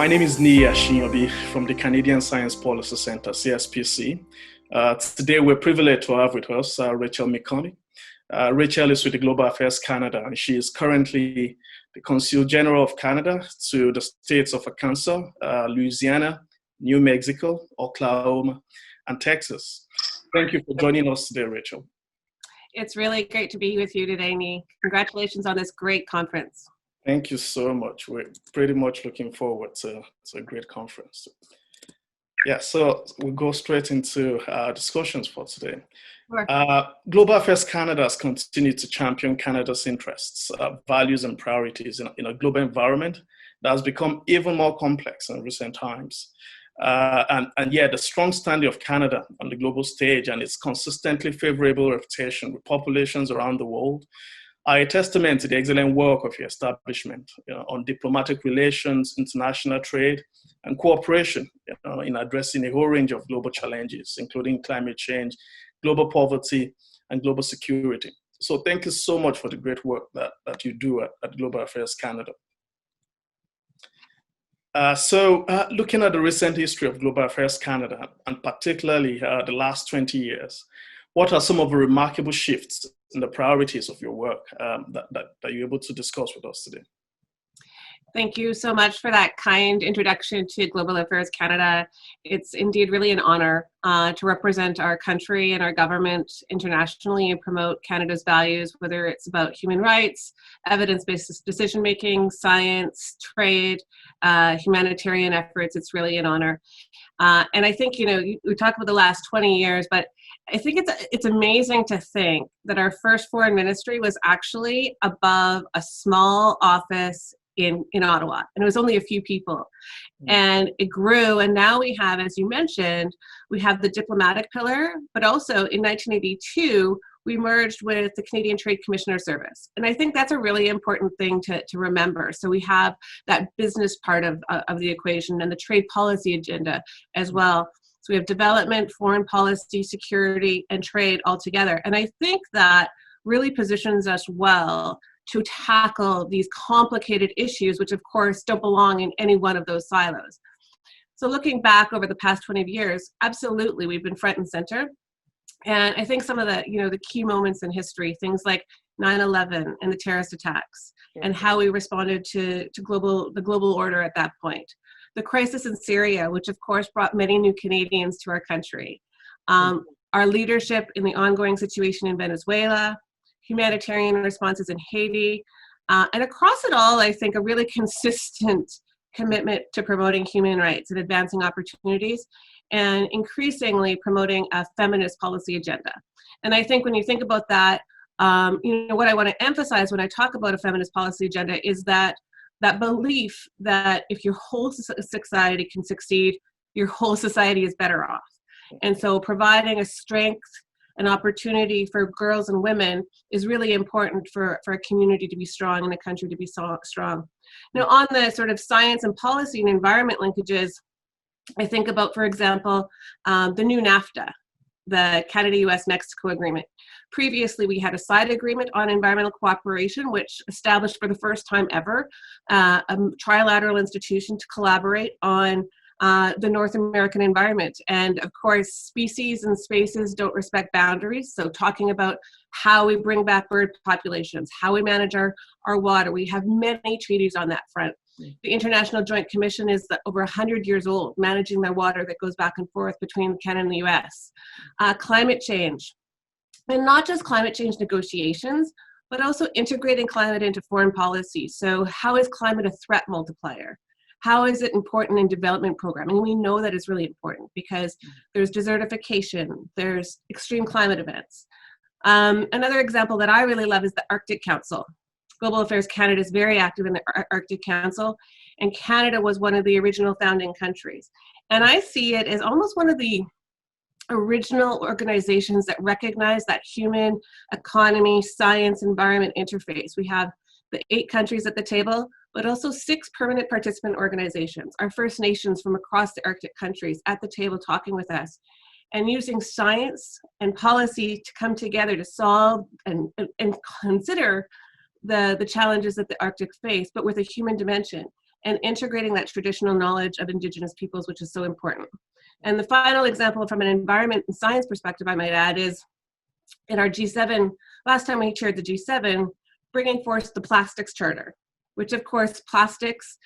My name is Adeniyi Asiyanbi from the Canadian Science Policy Center, CSPC. Today, we're privileged to have with us Rachel McCormick. Rachel is with the Global Affairs Canada, and she is currently the Consul General of Canada to the states of Arkansas, Louisiana, New Mexico, Oklahoma, and Texas. Thank you for joining us today, Rachel. It's really great to be with you today, Nee. Congratulations on this great conference. Thank you so much. We're pretty much looking forward to a great conference. Yeah, so we'll go straight into our discussions for today. Sure. Global Affairs Canada has continued to champion Canada's interests, values, and priorities in a global environment that has become even more complex in recent times. And yet, the strong standing of Canada on the global stage and its consistently favorable reputation with populations around the world are a testament to the excellent work of your establishment on diplomatic relations, international trade, and cooperation in addressing a whole range of global challenges, including climate change, global poverty, and global security. So thank you so much for the great work that you do at Global Affairs Canada. Looking at the recent history of Global Affairs Canada, and particularly the last 20 years, what are some of the remarkable shifts in the priorities of your work that you're able to discuss with us today? Thank you so much for that kind introduction to Global Affairs Canada. It's indeed really an honor to represent our country and our government internationally and promote Canada's values, whether it's about human rights, evidence-based decision-making, science, trade, humanitarian efforts. It's really an honor. And I think, we talk about the last 20 years, but I think it's amazing to think that our first foreign ministry was actually above a small office in Ottawa, and it was only a few people, and it grew, and now we have, as you mentioned, we have the diplomatic pillar, but also in 1982 we merged with the Canadian Trade Commissioner Service, and I think that's a really important thing to remember. So we have that business part of the equation and the trade policy agenda as well. So we have development, foreign policy, security, and trade all together, and I think that really positions us well to tackle these complicated issues, which of course don't belong in any one of those silos. So looking back over the past 20 years, absolutely, we've been front and center. And I think some of the, the key moments in history, things like 9/11 and the terrorist attacks, and how we responded to the global order at that point. The crisis in Syria, which of course brought many new Canadians to our country. Our leadership in the ongoing situation in Venezuela, humanitarian responses in Haiti, and across it all, I think a really consistent commitment to promoting human rights and advancing opportunities, and increasingly promoting a feminist policy agenda. And I think when you think about that, what I want to emphasize when I talk about a feminist policy agenda is that belief that if your whole society can succeed, your whole society is better off. And so providing a strength, an opportunity for girls and women is really important for a community to be strong and a country to be strong. Now, on the sort of science and policy and environment linkages, I think about, for example, the new NAFTA, the Canada-US-Mexico agreement. Previously, we had a side agreement on environmental cooperation, which established for the first time ever a trilateral institution to collaborate on the North American environment. And of course, species and spaces don't respect boundaries. So talking about how we bring back bird populations, how we manage our water. We have many treaties on that front. The International Joint Commission is over 100 years old, managing their water that goes back and forth between Canada and the US. Climate change, and not just climate change negotiations, but also integrating climate into foreign policy. So how is climate a threat multiplier? How is it important in development programming? And we know that it's really important because there's desertification, there's extreme climate events. Another example that I really love is the Arctic Council. Global Affairs Canada is very active in the Arctic Council, and Canada was one of the original founding countries. And I see it as almost one of the original organizations that recognize that human economy, science, environment interface. We have the 8 countries at the table, but also 6 permanent participant organizations, our First Nations from across the Arctic countries at the table talking with us, and using science and policy to come together to solve and consider the challenges that the Arctic face, but with a human dimension. and integrating that traditional knowledge of Indigenous peoples, which is so important. And the final example from an environment and science perspective, I might add, is in our G7, last time we chaired the G7, bringing forth the plastics charter, which of course plastics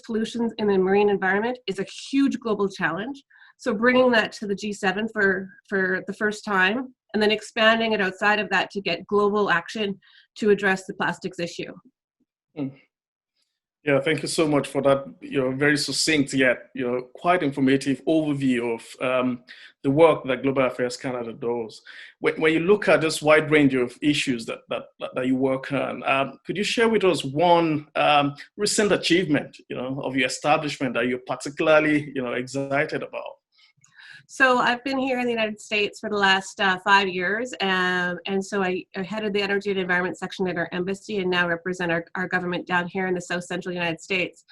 pollution in the marine environment is a huge global challenge. So bringing that to the G7 for the first time, and then expanding it outside of that to get global action to address the plastics issue. Yeah, thank you so much for that, very succinct yet, quite informative overview of the work that Global Affairs Canada does. When you look at this wide range of issues that you work on, could you share with us one recent achievement, of your establishment that you're particularly, excited about? So I've been here in the United States for the last 5 years, and so I headed the Energy and Environment section at our embassy, and now represent our government down here in the South Central United States.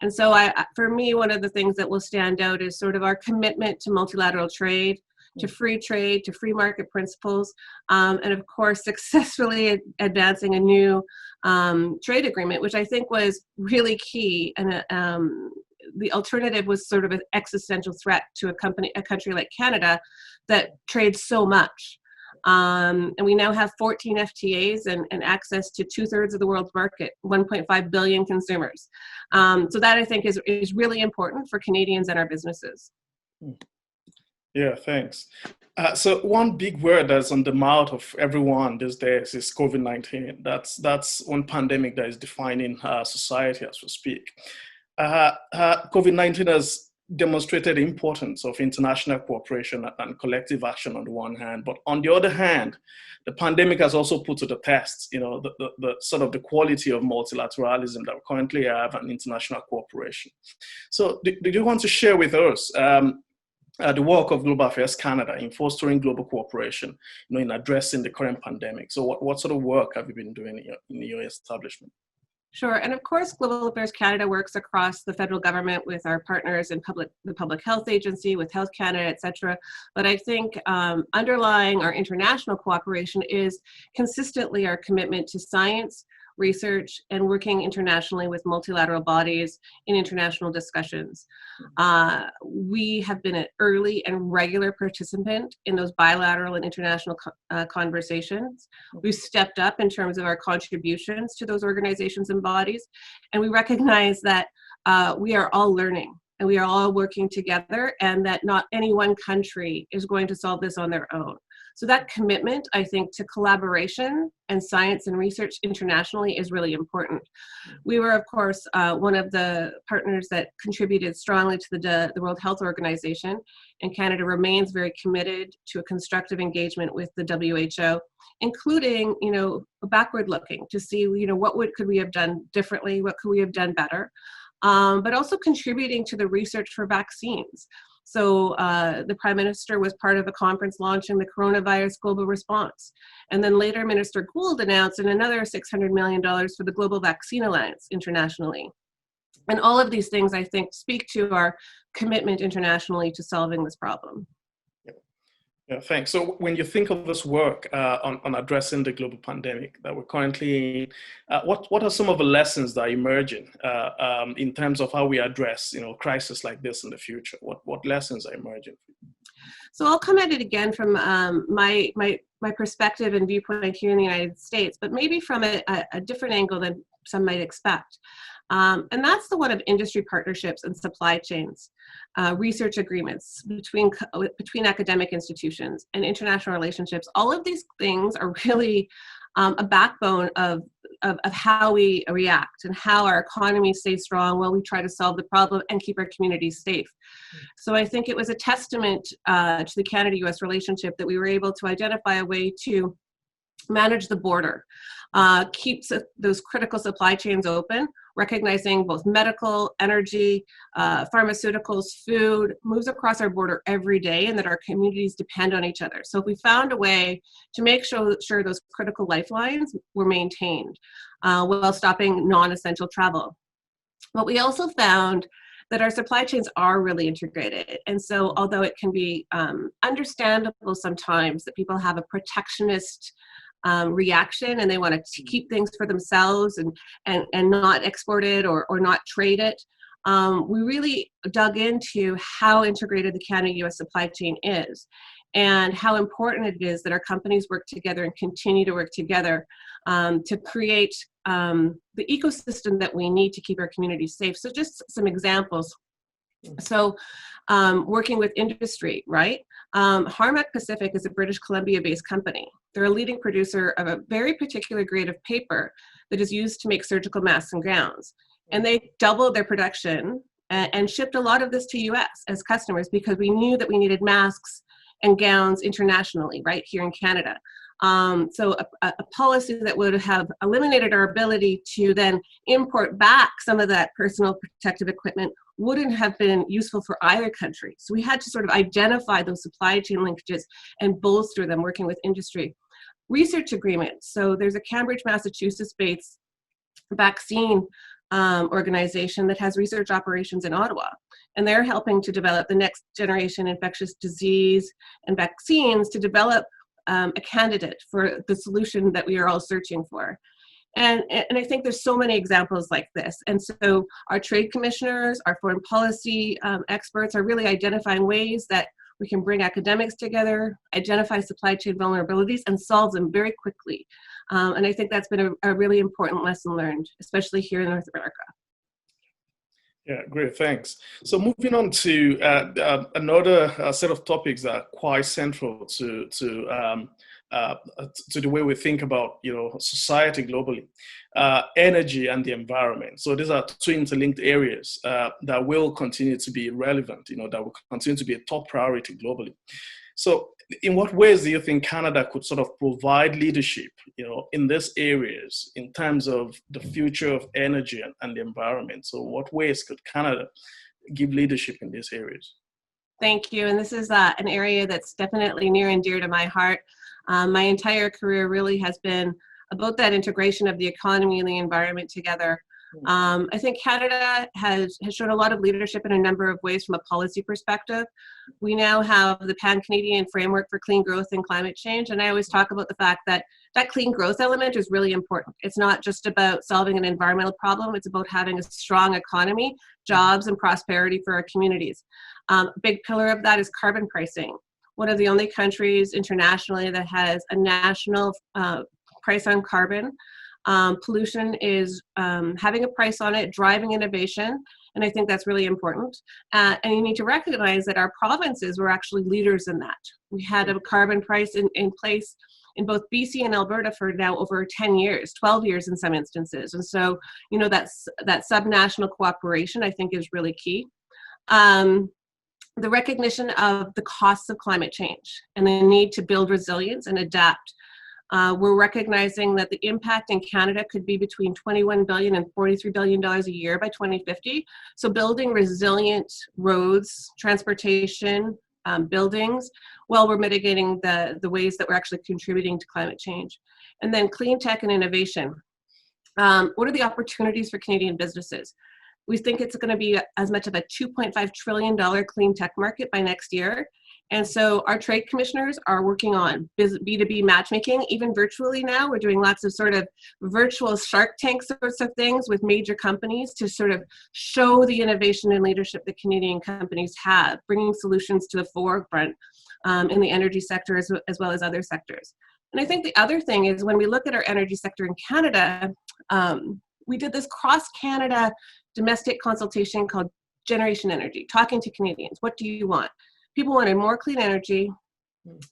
And so for me, one of the things that will stand out is sort of our commitment to multilateral trade, to free trade, to free market principles, and of course, successfully advancing a new trade agreement, which I think was really key. And the alternative was sort of an existential threat to a country like Canada that trades so much. And we now have 14 FTAs and access to 2/3 of the world's market, 1.5 billion consumers. So that I think is really important for Canadians and our businesses. Yeah, thanks. So one big word that's on the mouth of everyone these days is COVID-19. That's one pandemic that is defining society as we speak. COVID-19 has demonstrated the importance of international cooperation and collective action on the one hand, but on the other hand, the pandemic has also put to the test, the sort of the quality of multilateralism that we currently have and international cooperation. So, do you want to share with us the work of Global Affairs Canada in fostering global cooperation, in addressing the current pandemic? So, what sort of work have you been doing in your establishment? Sure, and of course, Global Affairs Canada works across the federal government with our partners in the Public Health Agency, with Health Canada, et cetera. But I think underlying our international cooperation is consistently our commitment to science, research, and working internationally with multilateral bodies in international discussions. We have been an early and regular participant in those bilateral and international conversations. We've stepped up in terms of our contributions to those organizations and bodies, and we recognize that we are all learning and we are all working together, and that not any one country is going to solve this on their own. So that commitment, I think, to collaboration and science and research internationally is really important. We were, of course, one of the partners that contributed strongly to the World Health Organization, and Canada remains very committed to a constructive engagement with the WHO, including, backward looking to see, what could we have done differently, what could we have done better, but also contributing to the research for vaccines. So the Prime Minister was part of a conference launching the coronavirus global response. And then later, Minister Gould announced another $600 million for the Global Vaccine Alliance internationally. And all of these things, I think, speak to our commitment internationally to solving this problem. Yeah, thanks. So when you think of this work on addressing the global pandemic that we're currently in, what are some of the lessons that are emerging in terms of how we address, crisis like this in the future? What lessons are emerging? So I'll come at it again from my perspective and viewpoint here in the United States, but maybe from a different angle than some might expect. And that's the one of industry partnerships and supply chains, research agreements between academic institutions and international relationships. All of these things are really a backbone of how we react and how our economy stays strong while we try to solve the problem and keep our communities safe. So I think it was a testament to the Canada-US relationship that we were able to identify a way to manage the border, keeps those critical supply chains open, recognizing both medical, energy, pharmaceuticals, food, moves across our border every day, and that our communities depend on each other. So if we found a way to make sure those critical lifelines were maintained while stopping non-essential travel. But we also found that our supply chains are really integrated. And so although it can be understandable sometimes that people have a protectionist reaction, and they want to keep things for themselves and not export it or not trade it. We really dug into how integrated the Canada-US supply chain is and how important it is that our companies work together and continue to work together to create the ecosystem that we need to keep our communities safe. So just some examples. So working with industry, right? Harmac Pacific is a British Columbia-based company. They're a leading producer of a very particular grade of paper that is used to make surgical masks and gowns. And they doubled their production and shipped a lot of this to US as customers because we knew that we needed masks and gowns internationally, right here in Canada. So a policy that would have eliminated our ability to then import back some of that personal protective equipment wouldn't have been useful for either country. So we had to sort of identify those supply chain linkages and bolster them working with industry. Research agreements. So there's a Cambridge, Massachusetts-based vaccine organization that has research operations in Ottawa. And they're helping to develop the next generation infectious disease and vaccines to develop a candidate for the solution that we are all searching for. And I think there's so many examples like this. And so our trade commissioners, our foreign policy experts are really identifying ways that we can bring academics together, identify supply chain vulnerabilities, and solve them very quickly. And I think that's been a really important lesson learned, especially here in North America. Yeah, great, thanks. So moving on to another set of topics that are quite central to the way we think about, society globally, energy and the environment. So these are two interlinked areas that will continue to be relevant, that will continue to be a top priority globally. So in what ways do you think Canada could sort of provide leadership, in these areas in terms of the future of energy and the environment? So what ways could Canada give leadership in these areas? Thank you. And this is an area that's definitely near and dear to my heart. My entire career really has been about that integration of the economy and the environment together. I think Canada has shown a lot of leadership in a number of ways from a policy perspective. We now have the Pan-Canadian Framework for Clean Growth and Climate Change, and I always talk about the fact that that clean growth element is really important. It's not just about solving an environmental problem, it's about having a strong economy, jobs, and prosperity for our communities. A big pillar of that is carbon pricing. One of the only countries internationally that has a national price on carbon. Pollution is having a price on it, driving innovation, and I think that's really important. And you need to recognize that our provinces were actually leaders in that. We had a carbon price in place in both BC and Alberta for now over 10 years, 12 years in some instances. And so, that subnational cooperation, I think, is really key. The recognition of the costs of climate change and the need to build resilience and adapt. We're recognizing that the impact in Canada could be between $21 billion and $43 billion a year by 2050. So building resilient roads, transportation, buildings, while we're mitigating the ways that we're actually contributing to climate change. And then clean tech and innovation. What are the opportunities for Canadian businesses? We think it's going to be as much of a $2.5 trillion clean tech market by next year. And so our trade commissioners are working on B2B matchmaking, even virtually now. We're doing lots of sort of virtual Shark Tank sorts of things with major companies to sort of show the innovation and leadership that Canadian companies have, bringing solutions to the forefront in the energy sector as well as other sectors. And I think the other thing is when we look at our energy sector in Canada, we did this cross-Canada domestic consultation called Generation Energy, talking to Canadians. What do you want? People wanted more clean energy,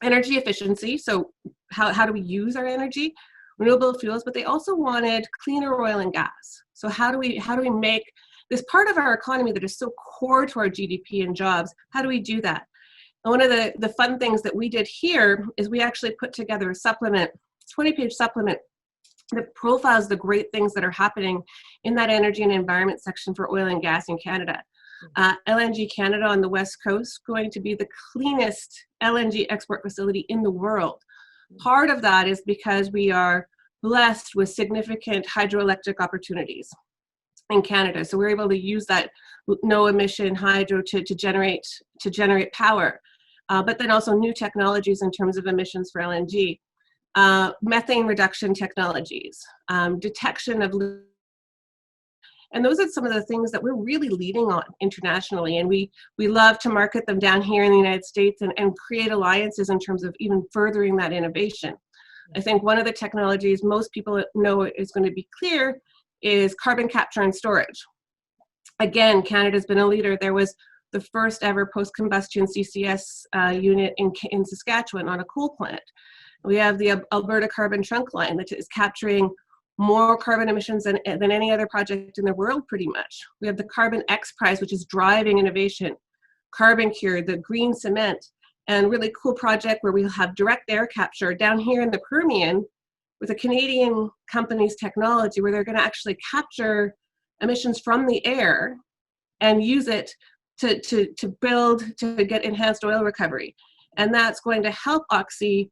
energy efficiency, so how do we use our energy, renewable fuels, but they also wanted cleaner oil and gas. So how do we make this part of our economy that is so core to our GDP and jobs, how do we do that? And one of the fun things that we did here is we actually put together a supplement, 20-page supplement that profiles the great things that are happening in that energy and environment section for oil and gas in Canada. LNG Canada on the West Coast going to be the cleanest LNG export facility in the world. Part of that is because we are blessed with significant hydroelectric opportunities in Canada. So we're able to use that no emission hydro to generate power, but then also new technologies in terms of emissions for LNG. methane reduction technologies, detection of, and those are some of the things that we're really leading on internationally. And we love to market them down here in the United States and create alliances in terms of even furthering that innovation. I think one of the technologies most people know is going to be clear is carbon capture and storage. Again, Canada's been a leader. There was the first ever post-combustion CCS unit in Saskatchewan on a coal plant. We have the Alberta Carbon Trunk Line that is capturing more carbon emissions than any other project in the world, pretty much. We have the Carbon X Prize, which is driving innovation, Carbon Cure, the green cement, and really cool project where we'll have direct air capture down here in the Permian with a Canadian company's technology where they're going to actually capture emissions from the air and use it to get enhanced oil recovery. And that's going to help Oxy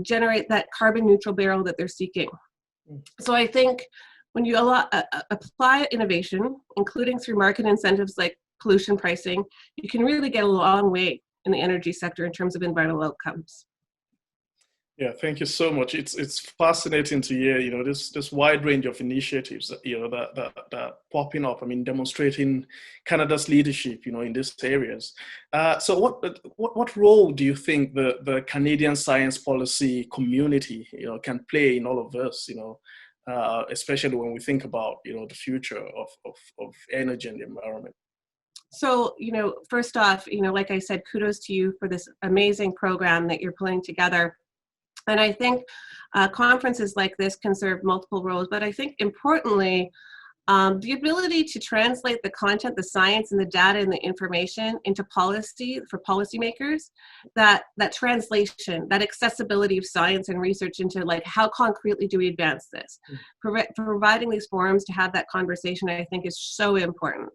generate that carbon neutral barrel that they're seeking. So I think when you apply innovation, including through market incentives like pollution pricing, you can really get a long way in the energy sector in terms of environmental outcomes. Yeah, thank you so much. It's fascinating to hear, this wide range of initiatives, that popping up. I mean, demonstrating Canada's leadership, in these areas. So what role do you think the Canadian science policy community, can play in all of this, especially when we think about, the future of energy and the environment? So, first off, like I said, kudos to you for this amazing program that you're pulling together. And I think conferences like this can serve multiple roles, but I think importantly, the ability to translate the content, the science and the data and the information into policy for policymakers, that translation, that accessibility of science and research into like how concretely do we advance this? Providing these forums to have that conversation, I think is so important.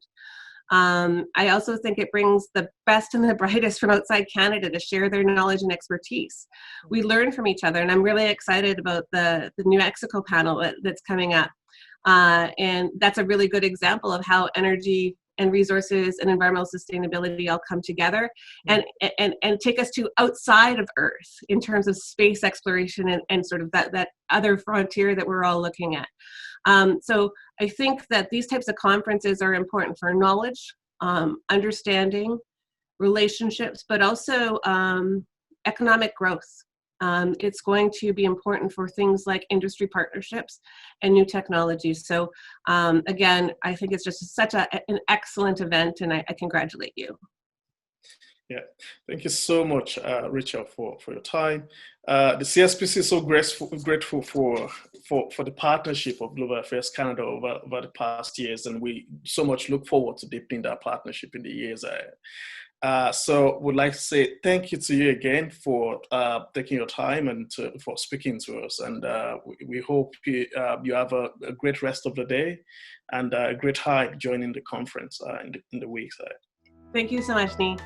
I also think it brings the best and the brightest from outside Canada to share their knowledge and expertise. We learn from each other, and I'm really excited about the New Mexico panel that's coming up. And that's a really good example of how energy and resources and environmental sustainability all come together and take us to outside of Earth in terms of space exploration and sort of that other frontier that we're all looking at. So I think that these types of conferences are important for knowledge, understanding, relationships, but also economic growth. It's going to be important for things like industry partnerships and new technologies. So again, I think it's just such an excellent event, and I congratulate you. Yeah, thank you so much, Rachel, for your time. The CSPC is so grateful for the partnership of Global Affairs Canada over the past years, and we so much look forward to deepening that partnership in the years ahead. So would like to say thank you to you again for taking your time and for speaking to us. And we hope you have a great rest of the day and a great time joining the conference in the weeks ahead. Thank you so much, Nee.